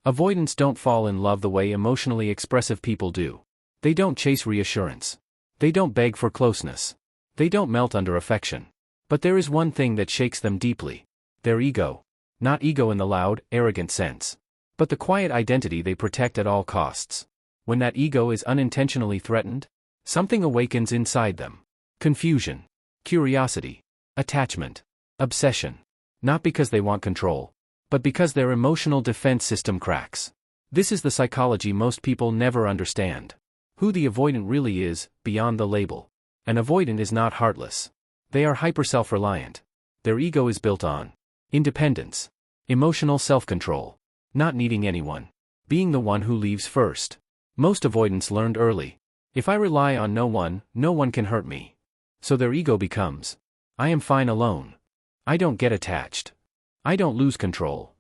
Avoidants don't fall in love the way emotionally expressive people do. They don't chase reassurance. They don't beg for closeness. They don't melt under affection. But there is one thing that shakes them deeply. Their ego. Not ego in the loud, arrogant sense, but the quiet identity they protect at all costs. When that ego is unintentionally threatened, something awakens inside them. Confusion, curiosity, attachment, obsession. Not because they want control, but because their emotional defense system cracks. This is the psychology most people never understand. Who the avoidant really is, beyond the label. An avoidant is not heartless. They are hyper-self-reliant. Their ego is built on independence, emotional self-control, not needing anyone, being the one who leaves first. Most avoidants learned early. If I rely on no one can hurt me. So their ego becomes, I am fine alone. I don't get attached. I don't lose control.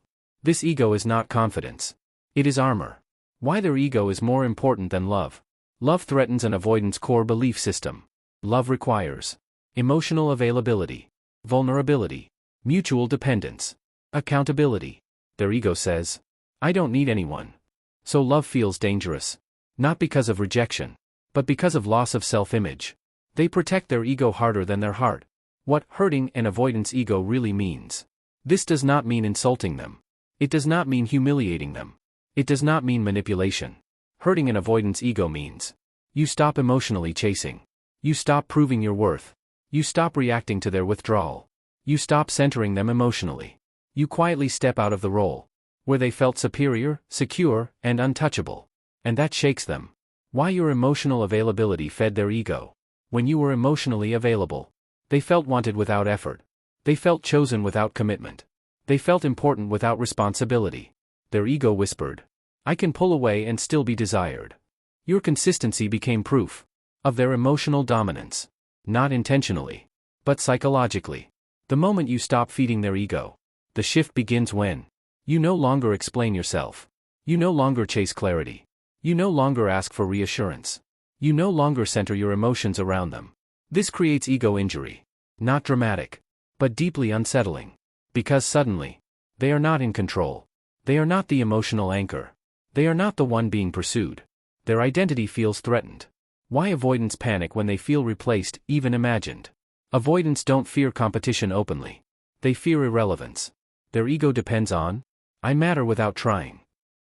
This ego is not confidence. It is armor. Why their ego is more important than love. Love threatens an avoidant's core belief system. Love requires emotional availability, vulnerability, mutual dependence, accountability. Their ego says, I don't need anyone. So love feels dangerous. Not because of rejection, but because of loss of self-image. They protect their ego harder than their heart. What hurting an avoidant's ego really means. This does not mean insulting them. It does not mean humiliating them. It does not mean manipulation. Hurting an avoidant's ego means you stop emotionally chasing. You stop proving your worth. You stop reacting to their withdrawal. You stop centering them emotionally. You quietly step out of the role where they felt superior, secure, and untouchable. And that shakes them. Why your emotional availability fed their ego. When you were emotionally available, they felt wanted without effort. They felt chosen without commitment. They felt important without responsibility. Their ego whispered, I can pull away and still be desired. Your consistency became proof of their emotional dominance. Not intentionally, but psychologically. The moment you stop feeding their ego, the shift begins when you no longer explain yourself. You no longer chase clarity. You no longer ask for reassurance. You no longer center your emotions around them. This creates ego injury. Not dramatic, but deeply unsettling. Because suddenly, they are not in control. They are not the emotional anchor. They are not the one being pursued. Their identity feels threatened. Why avoidants panic when they feel replaced, even imagined? Avoidants don't fear competition openly. They fear irrelevance. Their ego depends on, I matter without trying.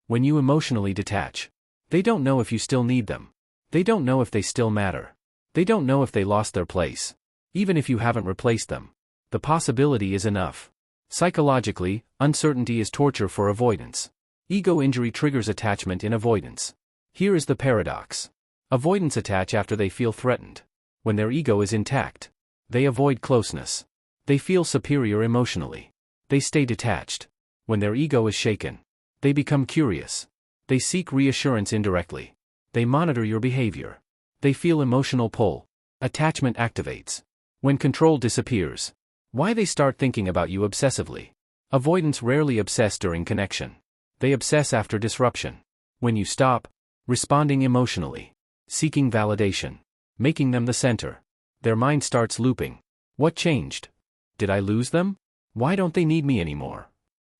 When you emotionally detach, they don't know if you still need them. They don't know if they still matter. They don't know if they lost their place. Even if you haven't replaced them, the possibility is enough. Psychologically, uncertainty is torture for avoidance. Ego injury triggers attachment in avoidance. Here is the paradox. Avoidants attach after they feel threatened. When their ego is intact, they avoid closeness. They feel superior emotionally. They stay detached. When their ego is shaken, they become curious. They seek reassurance indirectly. They monitor your behavior. They feel emotional pull. Attachment activates. When control disappears, why they start thinking about you obsessively. Avoidants rarely obsess during connection. They obsess after disruption. When you stop responding emotionally, seeking validation, making them the center, their mind starts looping. What changed? Did I lose them? Why don't they need me anymore?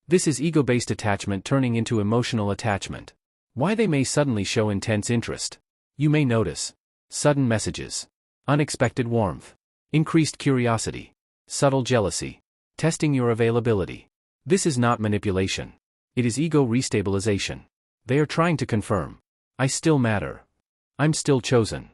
This is ego-based attachment turning into emotional attachment. Why they may suddenly show intense interest. You may notice sudden messages, unexpected warmth, increased curiosity, subtle jealousy, testing your availability. This is not manipulation. It is ego restabilization. They are trying to confirm, I still matter. I'm still chosen.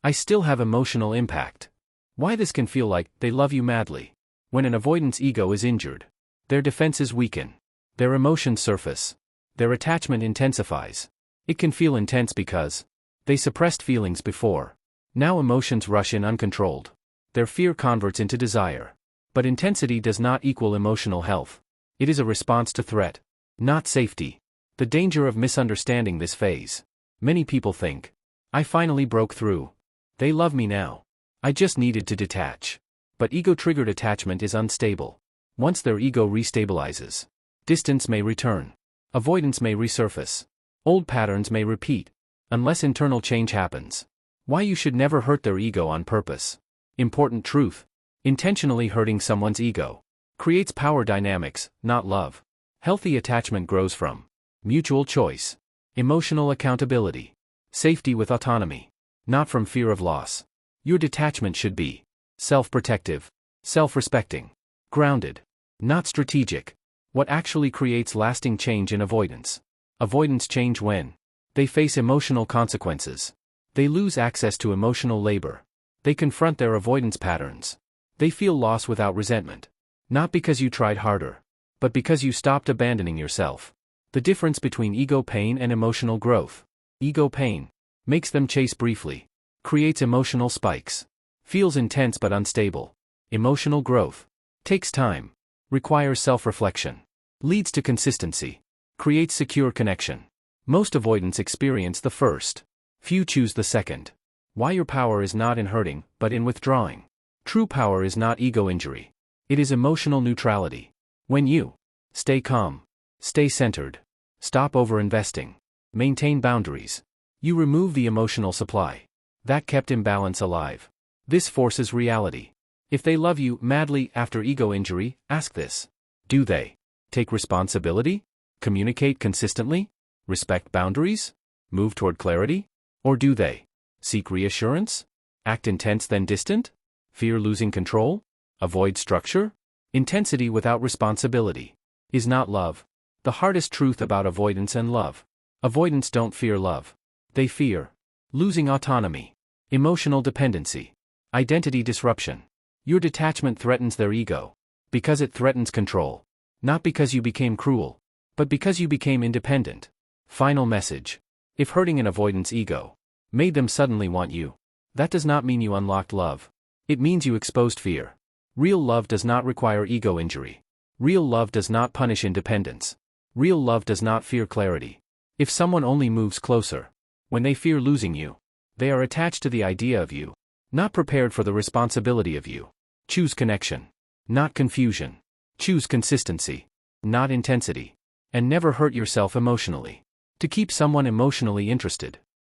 I still have emotional impact. Why this can feel like they love you madly. When an avoidance ego is injured, their defenses weaken. Their emotions surface. Their attachment intensifies. It can feel intense because they suppressed feelings before. Now emotions rush in uncontrolled. Their fear converts into desire. But intensity does not equal emotional health. It is a response to threat, not safety. The danger of misunderstanding this phase. Many people think, I finally broke through. They love me now. I just needed to detach. But ego-triggered attachment is unstable. Once their ego restabilizes, distance may return. Avoidance may resurface. Old patterns may repeat, unless internal change happens. Why you should never hurt their ego on purpose. Important truth. Intentionally hurting someone's ego creates power dynamics, not love. Healthy attachment grows from Mutual choice. Emotional accountability. Safety with autonomy. Not from fear of loss. Your detachment should be self-protective, self-respecting, grounded, not strategic. What actually creates lasting change in avoidance? Avoidants change when they face emotional consequences. They lose access to emotional labor. They confront their avoidance patterns. They feel loss without resentment. Not because you tried harder, but because you stopped abandoning yourself. The difference between ego pain and emotional growth. Ego pain makes them chase briefly, creates emotional spikes, feels intense but unstable. Emotional growth takes time, requires self-reflection, leads to consistency, creates secure connection. Most avoidants experience the first. Few choose the second. Why your power is not in hurting, but in withdrawing. True power is not ego injury. It is emotional neutrality. When you stay calm, stay centered, stop over-investing, maintain boundaries, you remove the emotional supply that kept imbalance alive. This forces reality. If they love you madly after ego injury, ask this. Do they take responsibility? Communicate consistently? Respect boundaries? Move toward clarity? Or do they seek reassurance? Act intense then distant? Fear losing control? Avoid structure? Intensity without responsibility is not love. The hardest truth about avoidance and love. Avoidants don't fear love. They fear losing autonomy, emotional dependency, identity disruption. Your detachment threatens their ego because it threatens control. Not because you became cruel, but because you became independent. Final message. If hurting an avoidance ego made them suddenly want you, that does not mean you unlocked love. It means you exposed fear. Real love does not require ego injury. Real love does not punish independence. Real love does not fear clarity. If someone only moves closer when they fear losing you, they are attached to the idea of you, not prepared for the responsibility of you. Choose connection, not confusion. Choose consistency, not intensity. And never hurt yourself emotionally to keep someone emotionally interested.